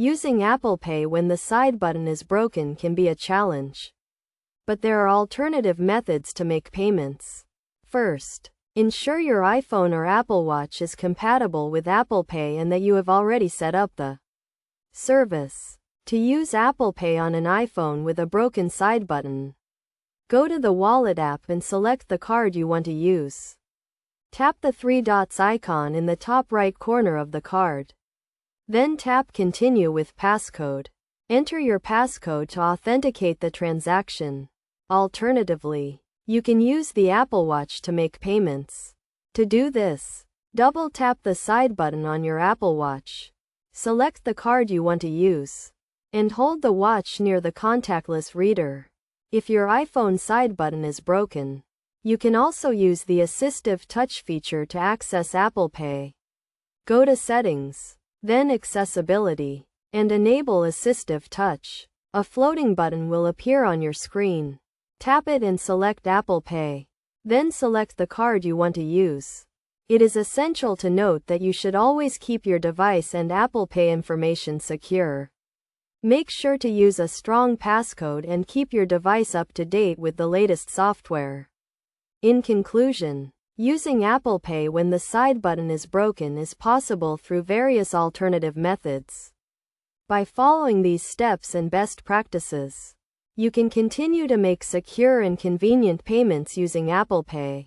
Using Apple Pay when the side button is broken can be a challenge. But there are alternative methods to make payments. First, ensure your iPhone or Apple Watch is compatible with Apple Pay and that you have already set up the service. To use Apple Pay on an iPhone with a broken side button, go to the Wallet app and select the card you want to use. Tap the three dots icon in the top right corner of the card. Then tap Continue with Passcode. Enter your passcode to authenticate the transaction. Alternatively, you can use the Apple Watch to make payments. To do this, double tap the side button on your Apple Watch. Select the card you want to use, and hold the watch near the contactless reader. If your iPhone side button is broken, you can also use the Assistive Touch feature to access Apple Pay. Go to Settings, then Accessibility, and enable Assistive Touch. A floating button will appear on your screen. Tap it and select Apple Pay. Then select the card you want to use. It is essential to note that you should always keep your device and Apple Pay information secure. Make sure to use a strong passcode and keep your device up to date with the latest software. In conclusion, using Apple Pay when the side button is broken is possible through various alternative methods. By following these steps and best practices, you can continue to make secure and convenient payments using Apple Pay.